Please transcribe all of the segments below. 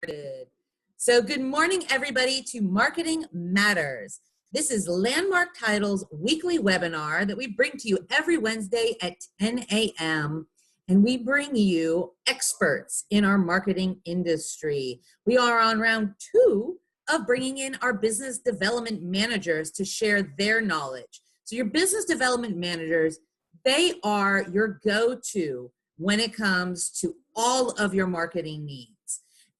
Good. So good morning, everybody, to Marketing Matters. This is Landmark Title's weekly webinar that we bring to you every Wednesday at 10 a.m. And we bring you experts in our marketing industry. We are on round 2 of bringing in our business development managers to share their knowledge. So your business development managers, they are your go-to when it comes to all of your marketing needs.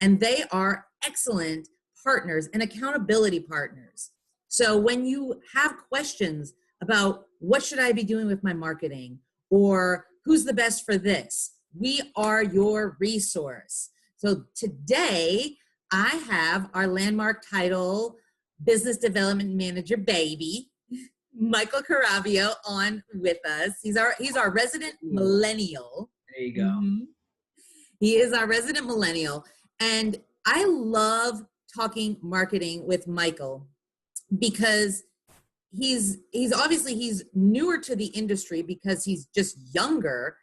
And they are excellent partners and accountability partners. So when you have questions about what should I be doing with my marketing or who's the best for this, we are your resource. So today I have our Landmark Title Business Development Manager baby, Michael Caravio, on with us. He's our resident millennial. There you go. Mm-hmm. He is our resident millennial. And I love talking marketing with Michael because he's newer to the industry because he's just younger,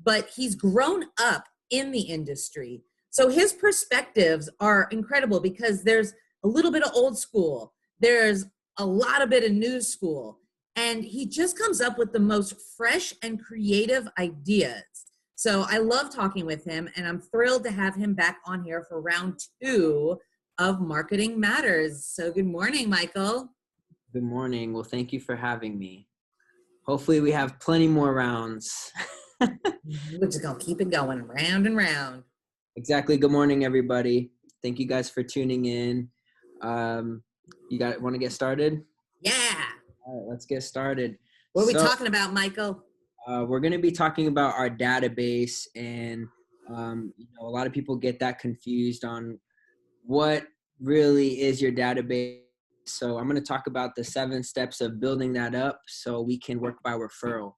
but he's grown up in the industry. So his perspectives are incredible because there's a little bit of old school, there's a lot of bit of new school, and he just comes up with the most fresh and creative ideas. So I love talking with him, and I'm thrilled to have him back on here for round 2 of Marketing Matters. So good morning, Michael. Good morning. Well, thank you for having me. Hopefully we have plenty more rounds. We're just going to keep it going round and round. Exactly. Good morning, everybody. Thank you guys for tuning in. Want to get started? Yeah. All right, let's get started. What are we talking about, Michael? We're going to be talking about our database, and a lot of people get that confused on what really is your database. So I'm going to talk about the 7 steps of building that up so we can work by referral.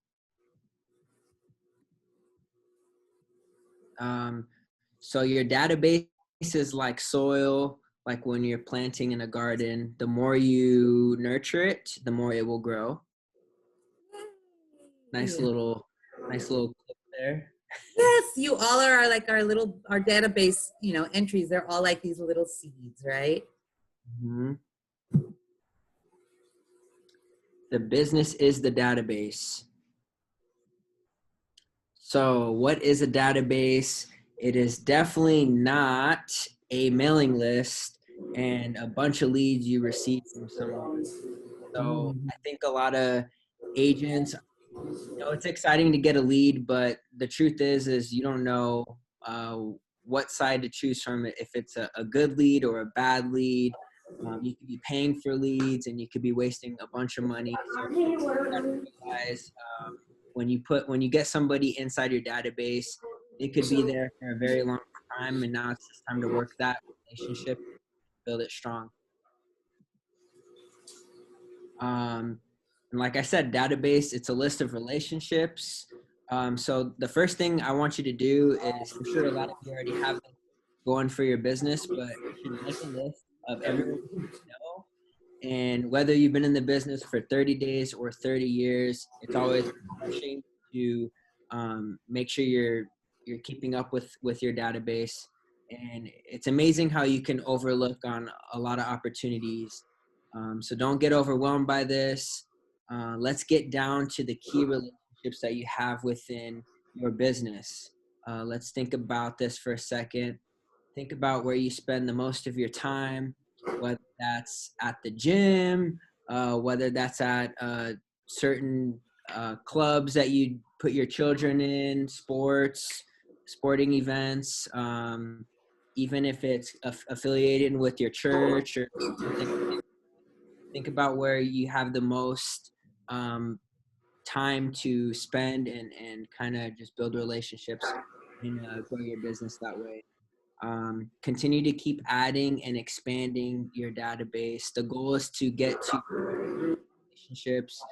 So your database is like soil, like when you're planting in a garden. The more you nurture it, the more it will grow. Nice little clip there. Yes, you all are like our database, entries. They're all like these little seeds, right? Mm-hmm. The business is the database. So what is a database? It is definitely not a mailing list and a bunch of leads you receive from someone. So I think a lot of agents, it's exciting to get a lead, but the truth is you don't know what side to choose from, if it's a good lead or a bad lead. You could be paying for leads and you could be wasting a bunch of money. So you gotta realize, when you get somebody inside your database, it could be there for a very long time, and now it's just time to work that relationship, build it strong. And like I said, database, it's a list of relationships. So the first thing I want you to do is, for sure, a lot of you already have it going for your business, but you should make a list of everyone you know. And whether you've been in the business for 30 days or 30 years, it's always refreshing to make sure you're keeping up with your database. And it's amazing how you can overlook on a lot of opportunities. So don't get overwhelmed by this. Let's get down to the key relationships that you have within your business. Let's think about this for a second. Think about where you spend the most of your time, whether that's at the gym, whether that's at certain clubs that you put your children in, sporting events, even if it's affiliated with your church or something. Think about where you have the most time to spend and kind of just build relationships and grow your business that way. Continue to keep adding and expanding your database. The goal is to get to relationships,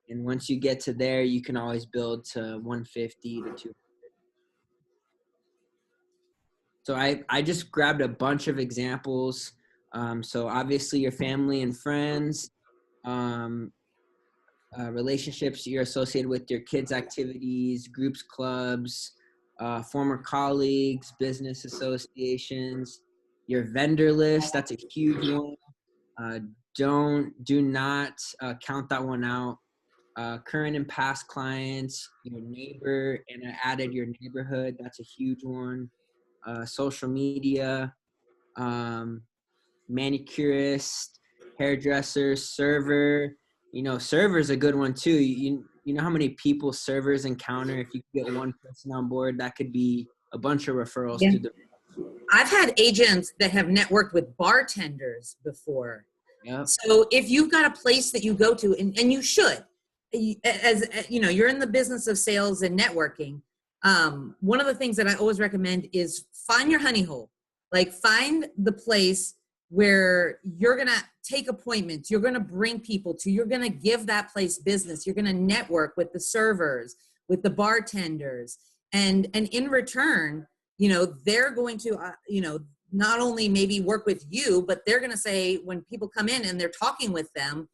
and once you get to there, you can always build to 150 to 200. So I just grabbed a bunch of examples. So obviously your family and friends, relationships you're associated with your kids' activities, groups, clubs, former colleagues, business associations, Your vendor list, that's a huge one. Do not count that one out. Current and past clients, your neighbor, and I added your neighborhood. That's a huge one. Social media, um, manicurist, hairdresser, server. Server's a good one too. You know how many people servers encounter? If you get one person on board, that could be a bunch of referrals Yeah. to the. I've had agents that have networked with bartenders before. Yep. So if you've got a place that you go to, and you should, as you know, you're in the business of sales and networking. One of the things that I always recommend is find your honey hole. Like find the place where you're gonna take appointments, you're gonna bring people to, you're gonna give that place business, you're gonna network with the servers, with the bartenders, and in return, they're going to, not only maybe work with you, but they're going to say when people come in and they're talking with them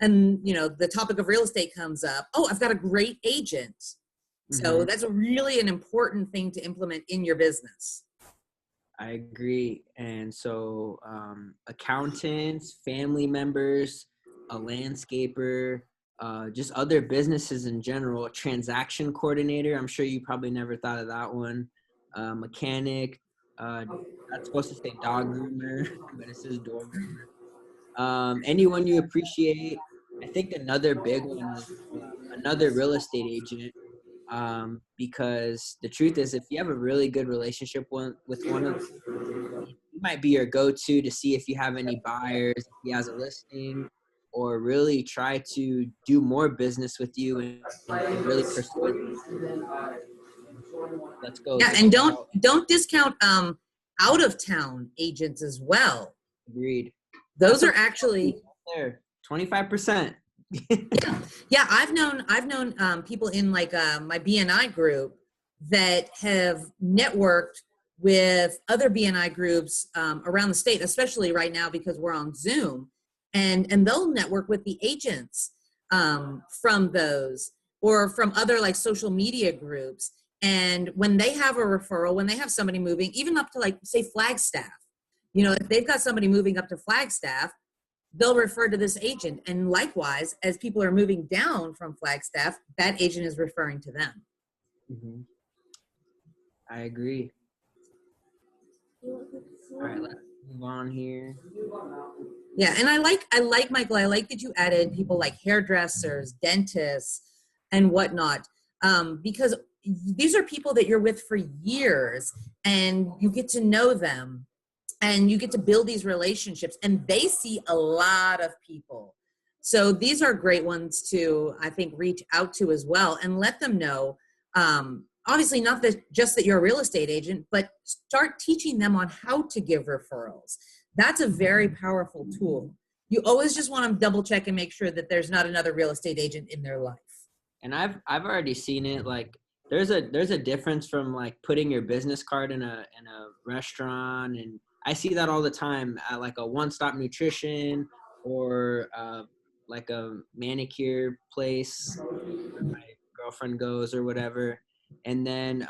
and, the topic of real estate comes up, oh, I've got a great agent. So that's really an important thing to implement in your business. I agree. And so accountants, family members, a landscaper, just other businesses in general, a transaction coordinator. I'm sure you probably never thought of that one. Mechanic, that's supposed to say dog groomer, but it says door groomer. Anyone you appreciate. I think another big one is another real estate agent. Because the truth is, if you have a really good relationship with one of them, he might be your go-to to see if you have any buyers, if he has a listing, or really try to do more business with you and really persuade them. Let's go. Yeah, and don't discount out of town agents as well. Agreed. Those are actually there 25%. Yeah, I've known people in like my BNI group that have networked with other BNI groups around the state, especially right now because we're on Zoom, and they'll network with the agents from those or from other like social media groups. And when they have a referral, when they have somebody moving, even up to like say Flagstaff, if they've got somebody moving up to Flagstaff, they'll refer to this agent. And likewise, as people are moving down from Flagstaff, that agent is referring to them. Mm-hmm. I agree. All right, let's move on here. Yeah, and I like Michael. I like that you added people like hairdressers, dentists, and whatnot, because these are people that you're with for years, and you get to know them, and you get to build these relationships, and they see a lot of people. So these are great ones to, I think, reach out to as well and let them know. Obviously, not just that you're a real estate agent, but start teaching them on how to give referrals. That's a very powerful tool. You always just want to double check and make sure that there's not another real estate agent in their life. And I've already seen it. Like there's a difference from like putting your business card in a restaurant, and I see that all the time at like a One Stop Nutrition or like a manicure place where my girlfriend goes or whatever. And then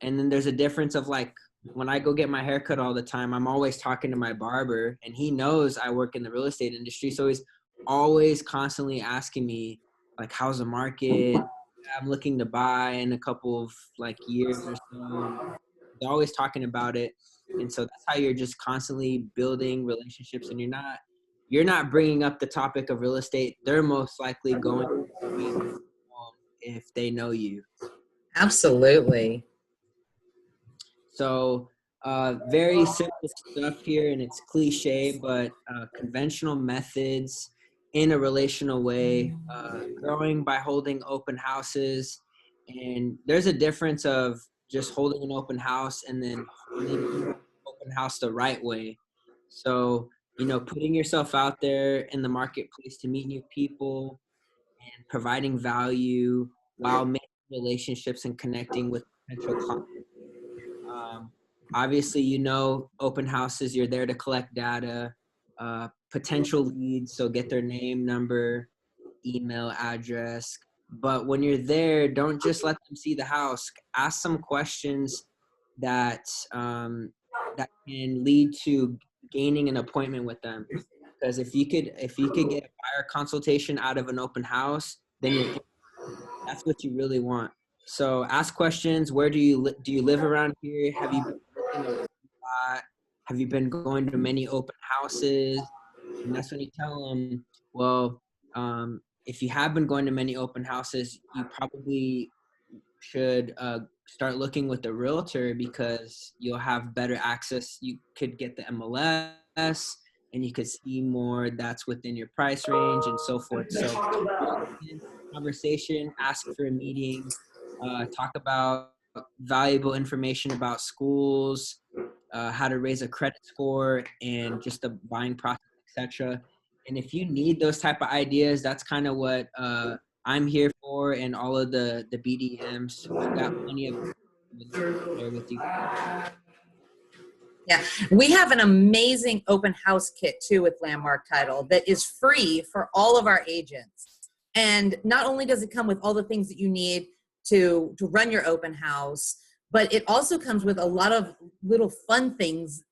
there's a difference of like when I go get my haircut all the time, I'm always talking to my barber, and he knows I work in the real estate industry, so he's always constantly asking me like, how's the market? I'm looking to buy in a couple of like years or so, and they're always talking about it. And so that's how you're just constantly building relationships, and you're not bringing up the topic of real estate. They're most likely going to if they know you. Absolutely. So very simple stuff here, and it's cliche, but conventional methods in a relational way, growing by holding open houses. And there's a difference of just holding an open house and then holding an open house the right way. So, putting yourself out there in the marketplace to meet new people and providing value while making relationships and connecting with potential clients. Um, Obviously, open houses, you're there to collect data, potential leads, so get their name, number, email, address. But when you're there, don't just let them see the house. Ask some questions that that can lead to gaining an appointment with them. Because if you could get a buyer consultation out of an open house, then that's what you really want. So ask questions. Where do you live around here? Have you been looking around a lot? Have you been going to many open houses? And that's when you tell them, well, if you have been going to many open houses, you probably should start looking with a realtor, because you'll have better access. You could get the MLS, and you could see more that's within your price range and so forth. So conversation, ask for a meeting, talk about valuable information about schools, how to raise a credit score, and just the buying process, etc. And if you need those type of ideas, that's kind of what I'm here for, and all of the BDMs. We've got plenty of there with you. Yeah, we have an amazing open house kit too with Landmark Title that is free for all of our agents. And not only does it come with all the things that you need to run your open house, but it also comes with a lot of little fun things,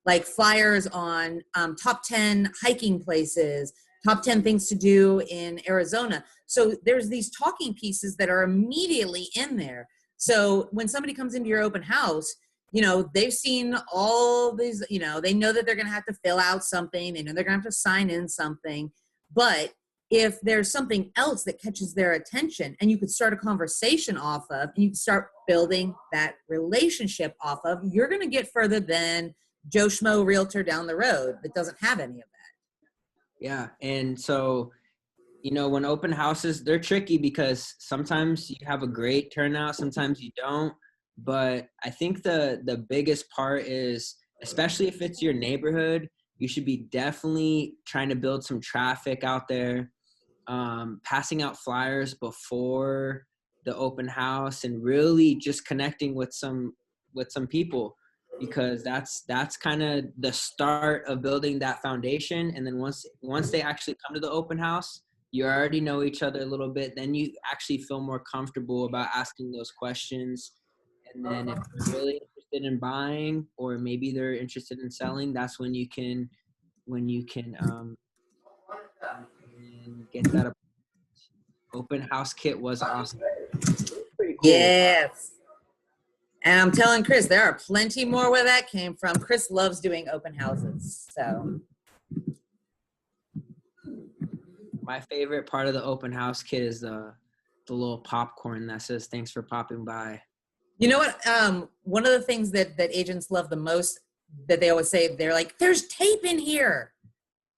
like flyers on top 10 hiking places, top 10 things to do in Arizona. So there's these talking pieces that are immediately in there. So when somebody comes into your open house, you know, they've seen all these, you know, they know that they're going to have to fill out something. They know they're going to have to sign in something. But if there's something else that catches their attention and you could start a conversation off of, and you can start building that relationship off of, you're going to get further than Joe Schmo realtor down the road that doesn't have any of that. Yeah. And so, you know, when open houses, they're tricky because sometimes you have a great turnout, sometimes you don't. But I think the biggest part is, especially if it's your neighborhood, you should be definitely trying to build some traffic out there, passing out flyers before the open house, and really just connecting with some people, because that's kind of the start of building that foundation. And then once they actually come to the open house, you already know each other a little bit, then you actually feel more comfortable about asking those questions. And then if they're really interested in buying, or maybe they're interested in selling, that's when you can get that. Open house kit was awesome. Pretty cool. Yes. And I'm telling Chris, there are plenty more where that came from. Chris loves doing open houses. So My favorite part of the open house kit is the little popcorn that says "Thanks for popping by." you know what? One of the things that agents love the most, that they always say, they're like, "There's tape in here."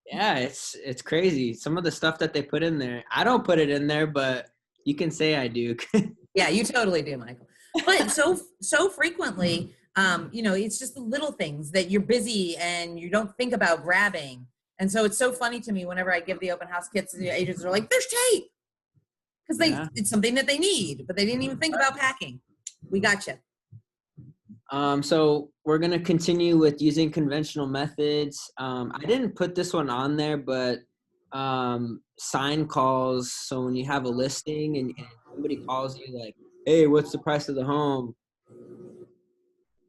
Yeah, it's crazy. Some of the stuff that they put in there. I don't put it in there, but you can say I do. Yeah, you totally do, Michael. But so frequently, you know, it's just the little things that you're busy and you don't think about grabbing. And so it's so funny to me whenever I give the open house kits, the agents are like, "There's tape," because it's something that they need, but they didn't even think about packing. We got you. So we're going to continue with using conventional methods. I didn't put this one on there, but sign calls. So when you have a listing and somebody calls you like, "Hey, what's the price of the home?"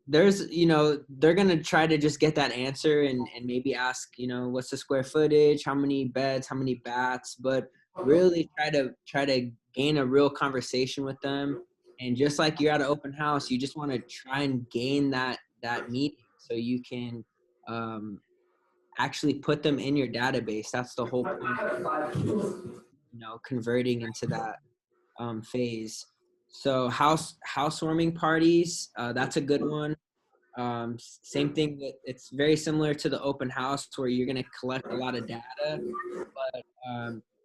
There's, you know, they're going to try to just get that answer, and maybe ask, you know, what's the square footage, how many beds, how many baths, but really try to gain a real conversation with them. And just like you're at an open house, you just want to try and gain that meeting, so you can actually put them in your database. That's the whole point, you know, converting into that phase. So housewarming parties, that's a good one. Same thing, that it's very similar to the open house, where you're going to collect a lot of data. But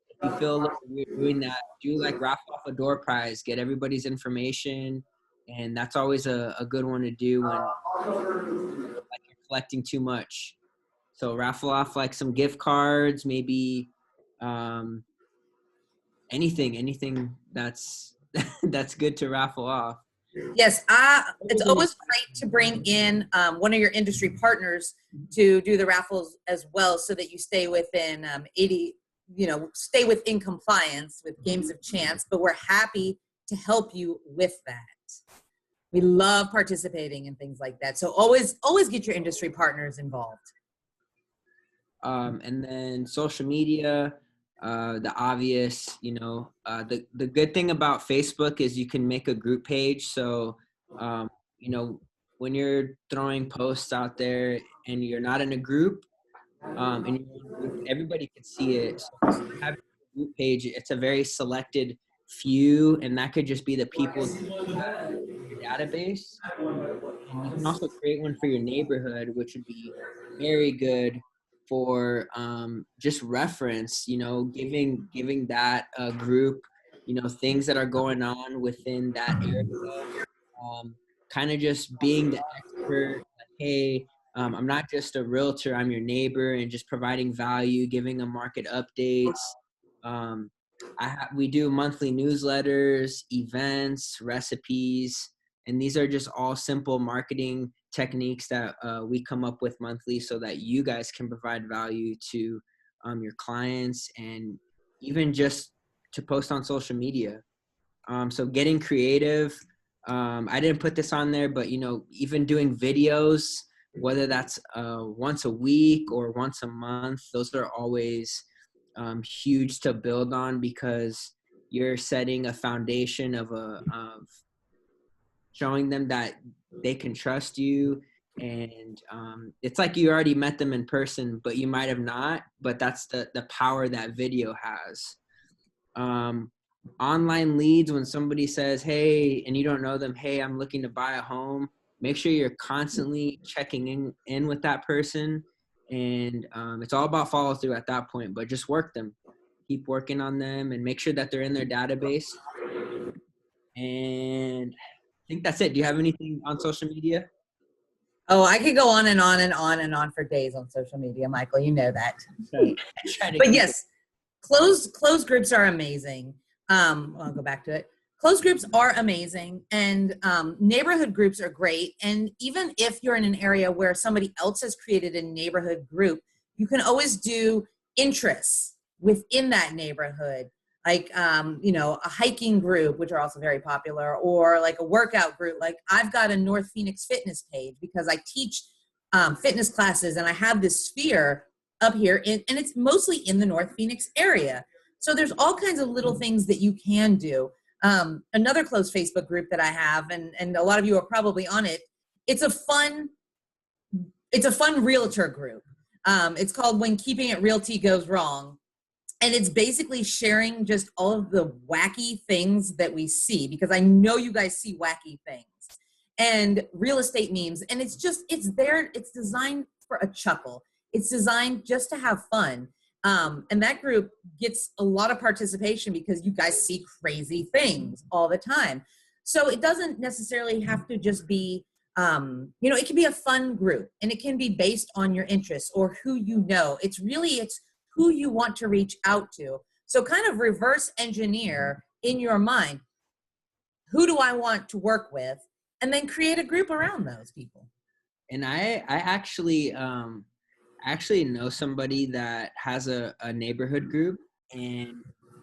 if you feel a little weird doing that, do like raffle off a door prize, get everybody's information. And that's always a good one to do when like you're collecting too much. So raffle off like some gift cards, maybe anything that's that's good to raffle off. Yes, it's always great to bring in one of your industry partners to do the raffles as well, so that you stay within 80, you know, stay within compliance with games of chance. But we're happy to help you with that. We love participating in things like that. So always get your industry partners involved. And then social media, the obvious, the good thing about Facebook is you can make a group page. So, um, you know, when you're throwing posts out there and you're not in a group, and you're in a group, everybody can see it. So when you have a group page, it's a very selected few, and that could just be the people that you have in your database. And you can also create one for your neighborhood, which would be very good for just reference, giving that group, things that are going on within that area, kind of just being the expert, like, hey, I'm not just a realtor, I'm your neighbor, and just providing value, giving them market updates. Um, we do monthly newsletters, events, recipes, and these are just all simple marketing techniques that we come up with monthly so that you guys can provide value to your clients and even just to post on social media. So getting creative. I didn't put this on there, but even doing videos, whether that's once a week or once a month, those are always huge to build on because you're setting a foundation of showing them that they can trust you. And it's like you already met them in person, but you might have not. But that's the power that video has. Online leads, when somebody says, hey, and you don't know them, hey, I'm looking to buy a home, make sure you're constantly checking in with that person. And it's all about follow through at that point, but just work them, keep working on them and make sure that they're in their database. And I think that's it. Do you have anything on social media? Oh, I could go on and on and on and on for days on social media, Michael. You know that. Try to But keep yes, closed groups are amazing. I'll go back to it. Closed groups are amazing, and neighborhood groups are great. And even if you're in an area where somebody else has created a neighborhood group, you can always do interests within that neighborhood, like a hiking group, which are also very popular, or like a workout group. Like I've got a North Phoenix fitness page because I teach fitness classes, and I have this sphere up here, and it's mostly in the North Phoenix area. So there's all kinds of little things that you can do. Another closed Facebook group that I have, and a lot of you are probably on it. It's a fun realtor group. It's called When Keeping It Realty Goes Wrong. And it's basically sharing just all of the wacky things that we see, because I know you guys see wacky things and real estate memes. And it's designed for a chuckle. It's designed just to have fun. And that group gets a lot of participation because you guys see crazy things all the time. So it doesn't necessarily have to just be, it can be a fun group, and it can be based on your interests or who you know. It's who you want to reach out to. So kind of reverse engineer in your mind, who do I want to work with? And then create a group around those people. And I actually know somebody that has a neighborhood group, and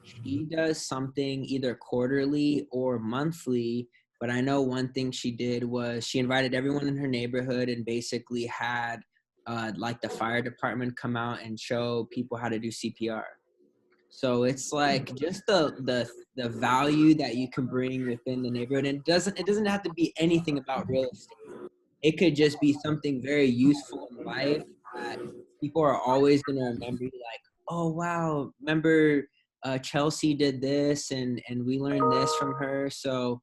she does something either quarterly or monthly. But I know one thing she did was she invited everyone in her neighborhood and basically had like the fire department come out and show people how to do CPR. So it's like just the value that you can bring within the neighborhood. And it doesn't have to be anything about real estate. It could just be something very useful in life that people are always going to remember you, like, oh, wow, remember Chelsea did this and we learned this from her. So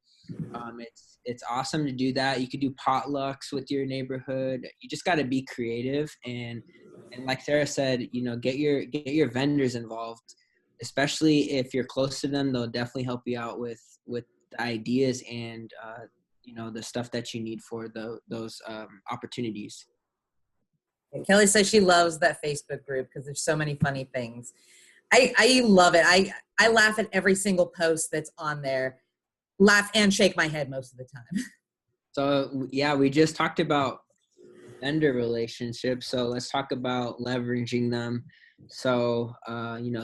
it's awesome to do that. You could do potlucks with your neighborhood. You just got to be creative. And like Sarah said, get your vendors involved, especially if you're close to them. They'll definitely help you out with the ideas and the stuff that you need for those opportunities. Kelly says she loves that Facebook group because there's so many funny things. I love it. I laugh at every single post that's on there. Laugh and shake my head most of the time. So yeah, we just talked about vendor relationships. So let's talk about leveraging them. So,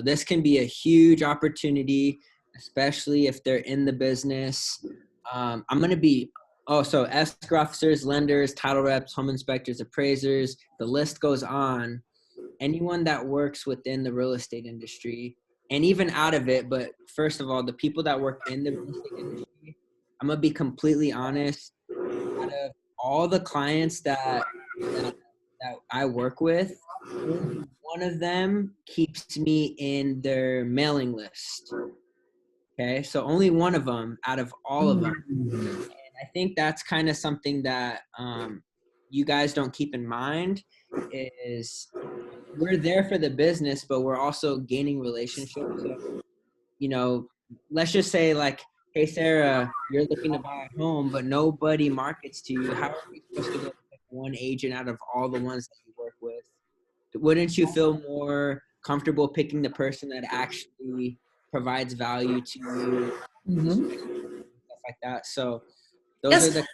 this can be a huge opportunity, especially if they're in the business. I'm going to be Oh, so escrow officers, lenders, title reps, home inspectors, appraisers, the list goes on. Anyone that works within the real estate industry and even out of it, but first of all, the people that work in the real estate industry, I'm gonna be completely honest. Out of all the clients that that I work with, only one of them keeps me in their mailing list. Okay, so only one of them out of all of them. I think that's kind of something that you guys don't keep in mind is we're there for the business, but we're also gaining relationships. So, you know, let's just say like, hey, Sarah, you're looking to buy a home, but nobody markets to you. How are we supposed to go pick one agent out of all the ones that you work with? Wouldn't you feel more comfortable picking the person that actually provides value to you, stuff like that? So those are Yes. the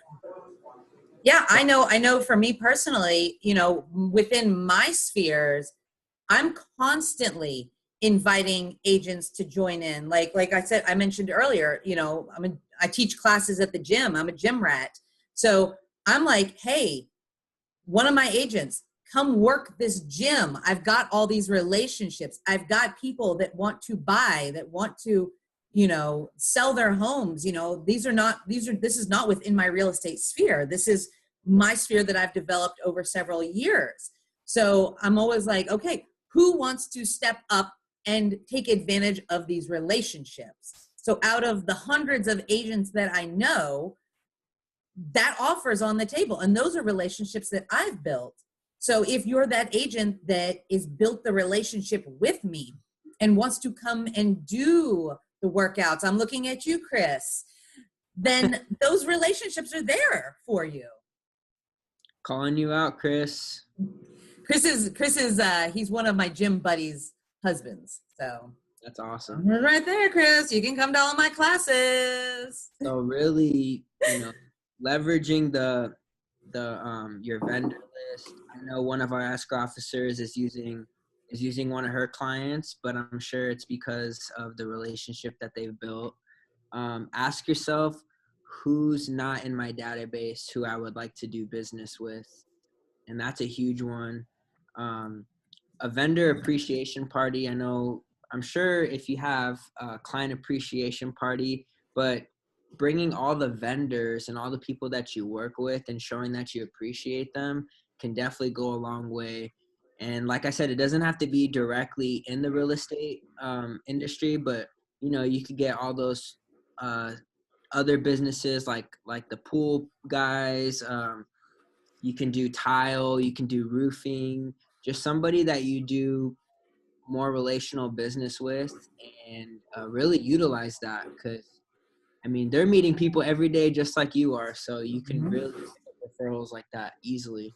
Yeah, I know for me personally, you know, within my spheres, I'm constantly inviting agents to join in. Like I said, I mentioned earlier, you know, I teach classes at the gym. I'm a gym rat. So I'm like, hey, one of my agents, come work this gym. I've got all these relationships. I've got people that want to buy, that want to, you know, sell their homes. You know, this is not within my real estate sphere. This is my sphere that I've developed over several years. So I'm always like, okay, who wants to step up and take advantage of these relationships? So out of the hundreds of agents that I know, that offer's on the table, and those are relationships that I've built. So if you're that agent that is built the relationship with me and wants to come and do the workouts, I'm looking at you, Chris, then those relationships are there for you. calling you out, Chris. Chris is he's one of my gym buddies' husbands. So That's awesome. right there, Chris. You can come to all my classes. So really, leveraging the your vendor list. I know one of our escrow officers is using one of her clients, but I'm sure it's because of the relationship that they've built. Ask yourself, who's not in my database who I would like to do business with, and that's a huge one. Um, a vendor appreciation party. I'm sure if you have a client appreciation party, but bringing all the vendors and all the people that you work with and showing that you appreciate them can definitely go a long way. And like I said, it doesn't have to be directly in the real estate industry, but you could get all those other businesses like the pool guys. You can do tile, you can do roofing, just somebody that you do more relational business with and really utilize that because, they're meeting people every day just like you are. So you can really pick up referrals like that easily.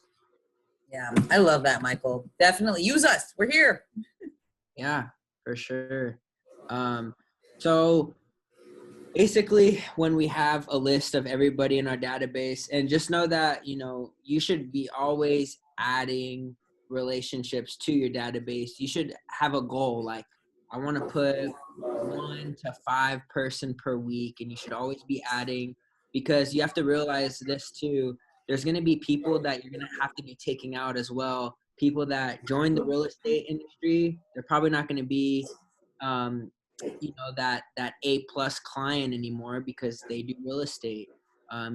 Yeah, I love that, Michael. Definitely use us. We're here. Yeah, for sure. So basically when we have a list of everybody in our database, and just know that you should be always adding relationships to your database. You should have a goal like I want to put 1 to 5 person per week, and you should always be adding because you have to realize this too. There's going to be people that you're going to have to be taking out as well. People that join the real estate industry, they're probably not going to be um, that A+ client anymore because they do real estate.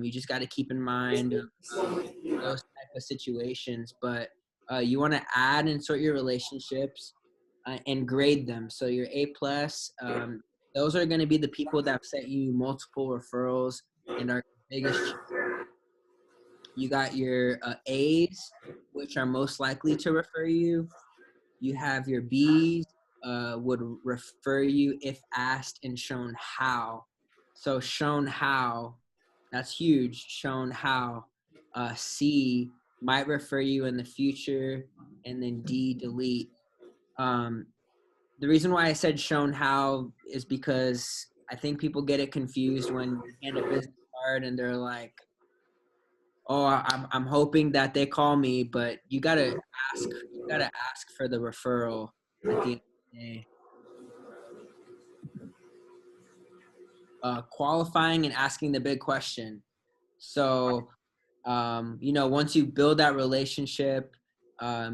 You just got to keep in mind those type of situations, but you want to add and sort your relationships and grade them. So your A+, those are going to be the people that have sent you multiple referrals and are biggest. You got your A's, which are most likely to refer you. You have your B's, would refer you if asked and shown how. So shown how, that's huge. Shown how. C might refer you in the future, and then D, delete. Um, the reason why I said shown how is because I think people get it confused when you hand a business card and they're like, oh, I'm hoping that they call me, but you gotta ask for the referral at the end of the day. Qualifying and asking the big question. So, once you build that relationship,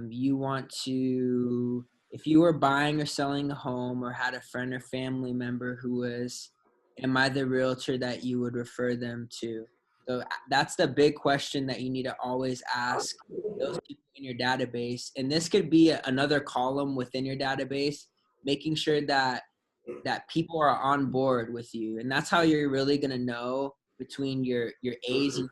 you want to, if you were buying or selling a home or had a friend or family member who was, am I the realtor that you would refer them to? So that's the big question that you need to always ask those people in your database. And this could be another column within your database, making sure that people are on board with you. And that's how you're really going to know between your A's and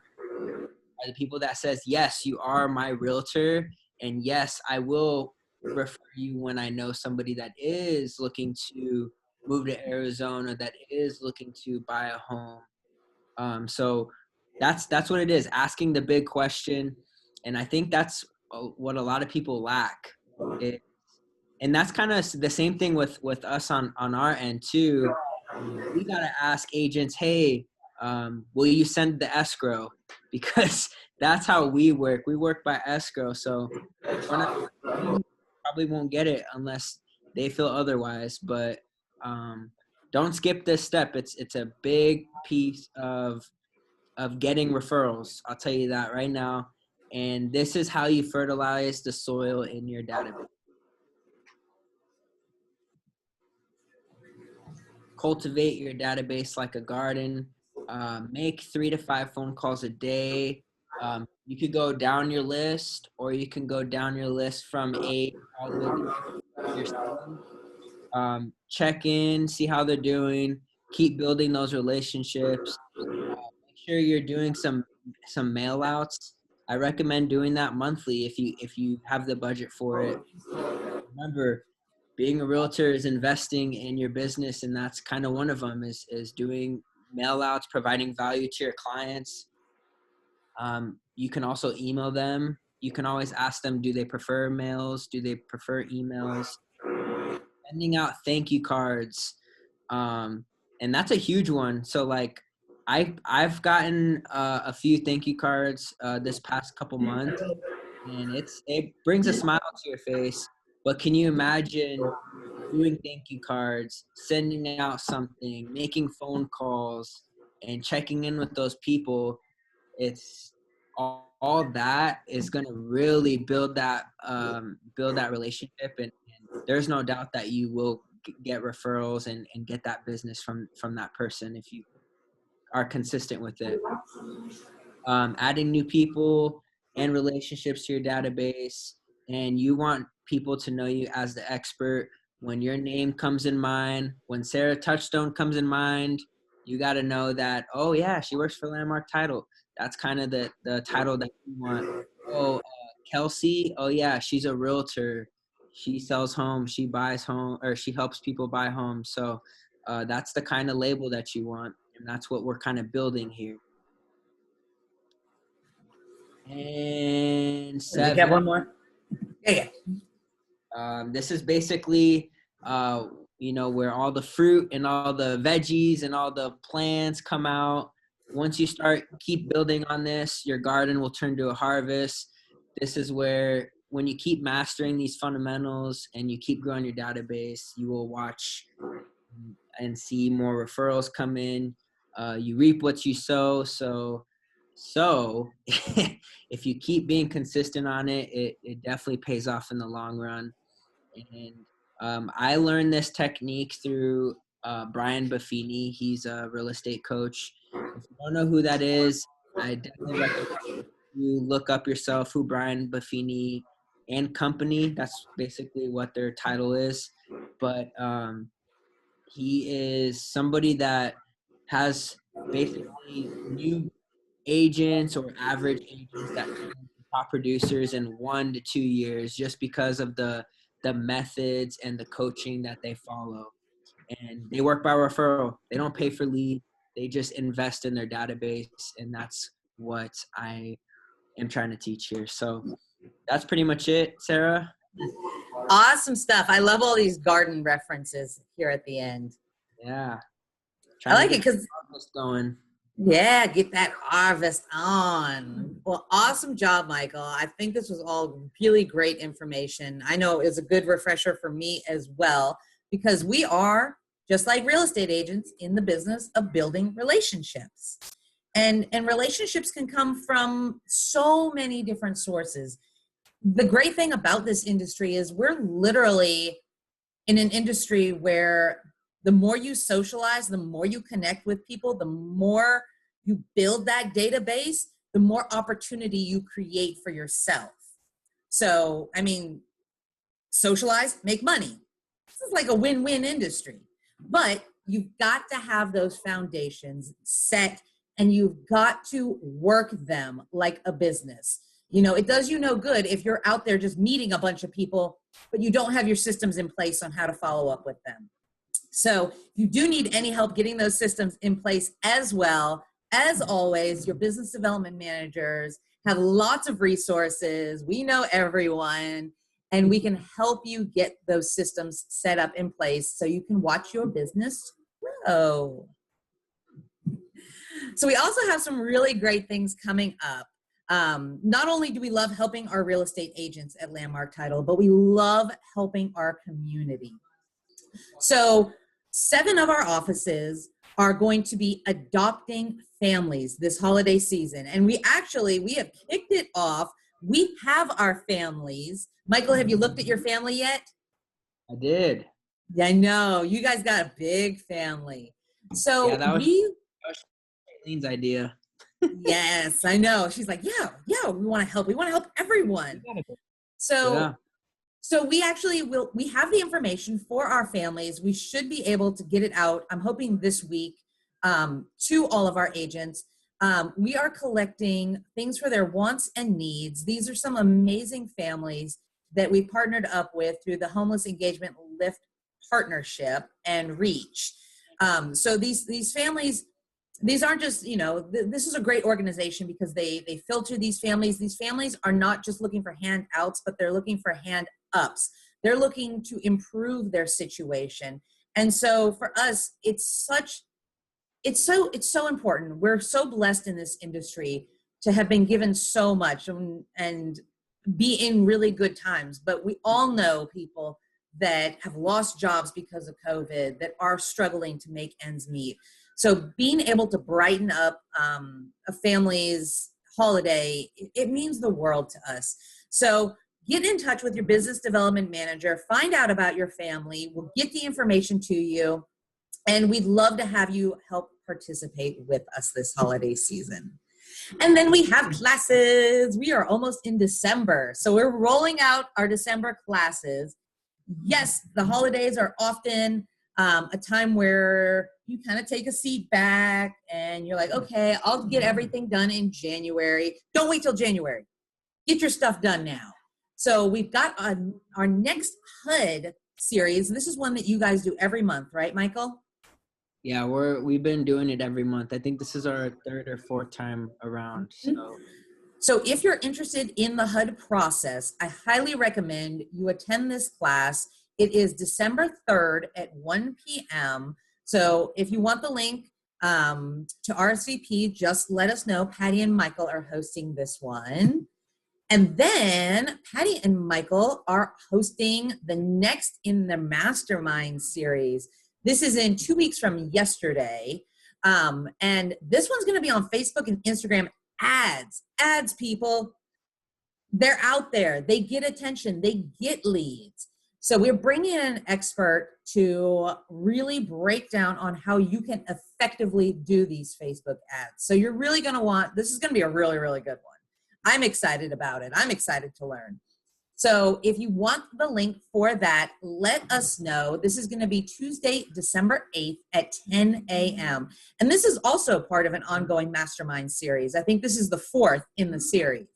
are the people that says, yes, you are my realtor. And yes, I will refer you when I know somebody that is looking to move to Arizona, that is looking to buy a home. So that's what it is, asking the big question. And I think that's what a lot of people lack. And that's kind of the same thing with us on our end too. We got to ask agents, hey, will you send the escrow? Because that's how we work by escrow. So we're not, we probably won't get it unless they feel otherwise. But don't skip this step. It's a big piece of getting referrals, I'll tell you that right now. And this is how you fertilize the soil in your database. Cultivate your database like a garden. Make 3 to 5 phone calls a day. You could go down your list, or you can go down your list from A all the way to your C. Check in, see how they're doing. Keep building those relationships. Make sure you're doing some mail outs. I recommend doing that monthly if you have the budget for it. Remember, being a realtor is investing in your business, and that's kind of one of them is doing mail outs, providing value to your clients. You can also email them. You can always ask them, do they prefer mails? Do they prefer emails? Sending out thank you cards. And that's a huge one. So like I've gotten a few thank you cards this past couple months, and it brings a smile to your face. But can you imagine doing thank you cards, sending out something, making phone calls, and checking in with those people? It's all that is going to really build that relationship, and there's no doubt that you will get referrals and get that business from that person if you are consistent with it. Adding new people and relationships to your database, and you want people to know you as the expert. When your name comes in mind, when Sarah Touchstone comes in mind, you got to know that, oh yeah, she works for Landmark Title. That's kind of the title that you want. Oh, Kelsey, oh yeah, she's a realtor. She sells homes, she buys home, or she helps people buy homes. So that's the kind of label that you want, and that's what we're kind of building here. And We got 7. one more. Yeah. This is basically, where all the fruit and all the veggies and all the plants come out. Once you keep building on this, your garden will turn to a harvest. This is where, when you keep mastering these fundamentals and you keep growing your database, you will watch and see more referrals come in. You reap what you sow. So if you keep being consistent on it, it definitely pays off in the long run. And I learned this technique through Brian Buffini. He's a real estate coach. If you don't know who that is, I definitely recommend you look up yourself who Brian Buffini and Company. That's basically what their title is. But he is somebody that has basically new agents or average agents that turn into top producers in 1 to 2 years, just because of the methods and the coaching that they follow. And they work by referral. They don't pay for lead. They just invest in their database, and that's what I am trying to teach here. So that's pretty much it, Sarah. Awesome stuff. I love all these garden references here at the end. Yeah. I like it because going. Yeah, get that harvest on. Well, awesome job, Michael. I think this was all really great information. I know it was a good refresher for me as well, because we are, just like real estate agents, in the business of building relationships. And relationships can come from so many different sources. The great thing about this industry is we're literally in an industry where the more you socialize, the more you connect with people, the more you build that database, the more opportunity you create for yourself. So, I mean, socialize, make money. This is like a win-win industry. But you've got to have those foundations set, and you've got to work them like a business. You know, it does you no good if you're out there just meeting a bunch of people, but you don't have your systems in place on how to follow up with them. So if you do need any help getting those systems in place as well, as always, your business development managers have lots of resources. We know everyone, and we can help you get those systems set up in place so you can watch your business grow. So we also have some really great things coming up. Not only do we love helping our real estate agents at Landmark Title, but we love helping our community. So 7 of our offices are going to be adopting families this holiday season. And we have kicked it off. We have our families. Michael, have you looked at your family yet? I did. Yeah, I know. You guys got a big family. So Yeah, that was Eileen's idea. Yes, I know. She's like, yeah, we want to help. We want to help everyone. So Yeah. So we have the information for our families. We should be able to get it out, I'm hoping this week, to all of our agents. We are collecting things for their wants and needs. These are some amazing families that we partnered up with through the Homeless Engagement Lift Partnership and Reach. So these families, these aren't just, this is a great organization because they filter these families. These families are not just looking for handouts, but they're looking for hand ups. They're looking to improve their situation. And so for us, it's so important. We're so blessed in this industry to have been given so much and be in really good times. But we all know people that have lost jobs because of COVID, that are struggling to make ends meet. So being able to brighten up a family's holiday, it means the world to us. So get in touch with your business development manager, find out about your family. We'll get the information to you, and we'd love to have you help participate with us this holiday season. And then we have classes. We are almost in December, so we're rolling out our December classes. Yes, the holidays are often a time where you kind of take a seat back and you're like, okay, I'll get everything done in January. Don't wait till January. Get your stuff done now. So we've got our next HUD series. This is one that you guys do every month, right, Michael? Yeah, we've been doing it every month. I think this is our 3rd or 4th time around. So if you're interested in the HUD process, I highly recommend you attend this class. It is December 3rd at 1 p.m. So if you want the link to RSVP, just let us know. Patty and Michael are hosting this one. And then Patty and Michael are hosting the next in the Mastermind series. This is in 2 weeks from yesterday. And this one's going to be on Facebook and Instagram. Ads, people. They're out there. They get attention. They get leads. So we're bringing in an expert to really break down on how you can effectively do these Facebook ads. So you're really going to this is going to be a really, really good one. I'm excited about it. I'm excited to learn. So if you want the link for that, let us know. This is going to be Tuesday, December 8th at 10 a.m. And this is also part of an ongoing mastermind series. I think this is the 4th in the series.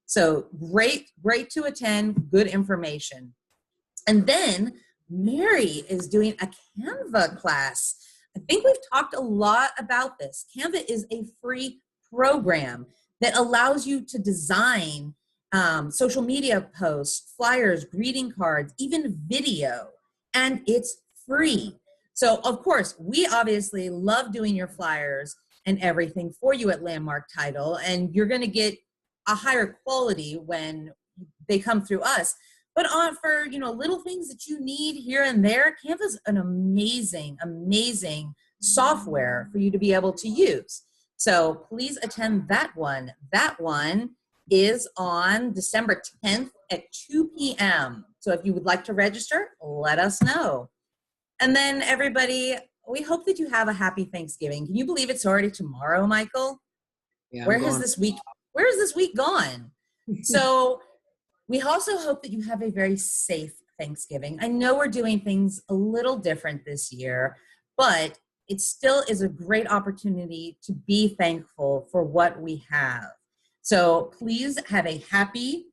So great to attend, good information. And then Mary is doing a Canva class. I think we've talked a lot about this. Canva is a free program that allows you to design social media posts, flyers, greeting cards, even video, and it's free. So of course, we obviously love doing your flyers and everything for you at Landmark Title, and you're going to get a higher quality when they come through us. But for little things that you need here and there, Canva's an amazing software for you to be able to use. So please attend that one. That one is on December 10th at 2 p.m. So if you would like to register, let us know. And then everybody, we hope that you have a happy Thanksgiving. Can you believe it's already tomorrow, Michael? Yeah, I'm Where has going. this week, where has this week gone? So we also hope that you have a very safe Thanksgiving. I know we're doing things a little different this year, but it still is a great opportunity to be thankful for what we have. So please have a happy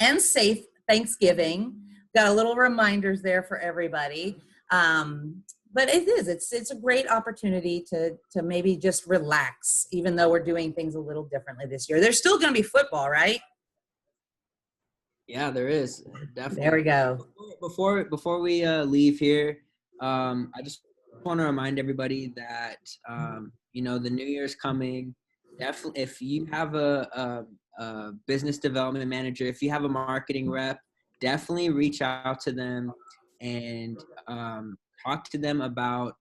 and safe Thanksgiving. Got a little reminders there for everybody. But it's a great opportunity to maybe just relax, even though we're doing things a little differently this year. There's still going to be football, right? Yeah, there is There definitely. we go. Before we leave here, I just want to remind everybody that the New Year's coming. Definitely, if you have a business development manager, if you have a marketing rep, definitely reach out to them and talk to them about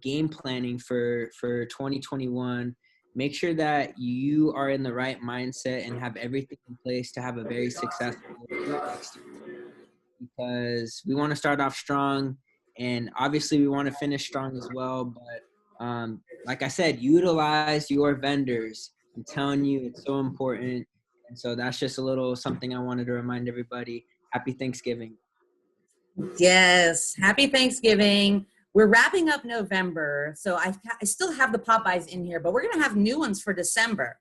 game planning for 2021. Make sure that you are in the right mindset and have everything in place to have a very successful year next year, because we want to start off strong, and obviously we want to finish strong as well. But like I said, utilize your vendors. I'm telling you, it's so important. And so that's just a little something I wanted to remind everybody. Happy Thanksgiving. Yes, happy Thanksgiving. We're wrapping up November, so I still have the Popeyes in here, but we're going to have new ones for December.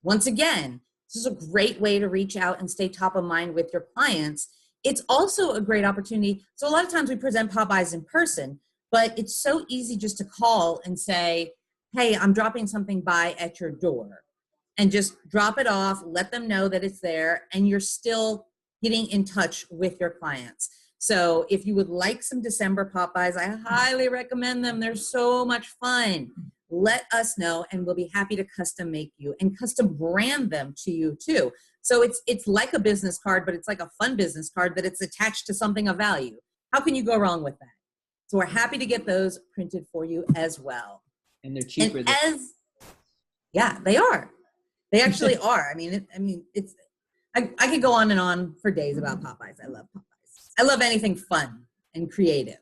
Once again, this is a great way to reach out and stay top of mind with your clients. It's also a great opportunity. So a lot of times we present Popeyes in person, but it's so easy just to call and say, hey, I'm dropping something by at your door, and just drop it off, let them know that it's there, and you're still getting in touch with your clients. So if you would like some December Popeyes, I highly recommend them. They're so much fun. Let us know, and we'll be happy to custom make you and custom brand them to you too. So it's like a business card, but it's like a fun business card that it's attached to something of value. How can you go wrong with that? So we're happy to get those printed for you as well. And they're And cheaper than. yeah, they are. They actually are. It's I could go on and on for days about Popeyes. I love Popeyes. I love anything fun and creative.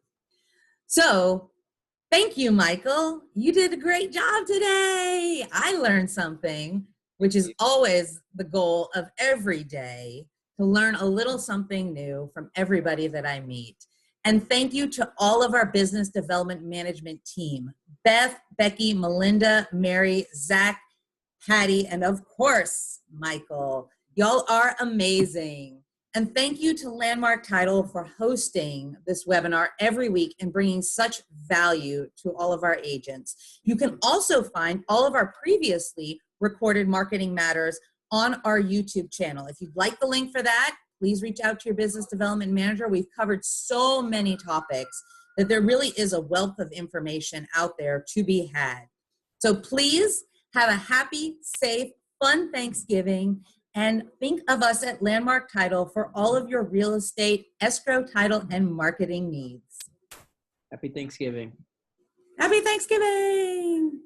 So thank you, Michael. You did a great job today. I learned something, which is always the goal of every day, to learn a little something new from everybody that I meet. And thank you to all of our business development management team, Beth, Becky, Melinda, Mary, Zach, Patty, and of course, Michael. Y'all are amazing. And thank you to Landmark Title for hosting this webinar every week and bringing such value to all of our agents. You can also find all of our previously recorded Marketing Matters on our YouTube channel. If you'd like the link for that, please reach out to your business development manager. We've covered so many topics that there really is a wealth of information out there to be had. So please have a happy, safe, fun Thanksgiving, and think of us at Landmark Title for all of your real estate, escrow, title, and marketing needs. Happy Thanksgiving. Happy Thanksgiving!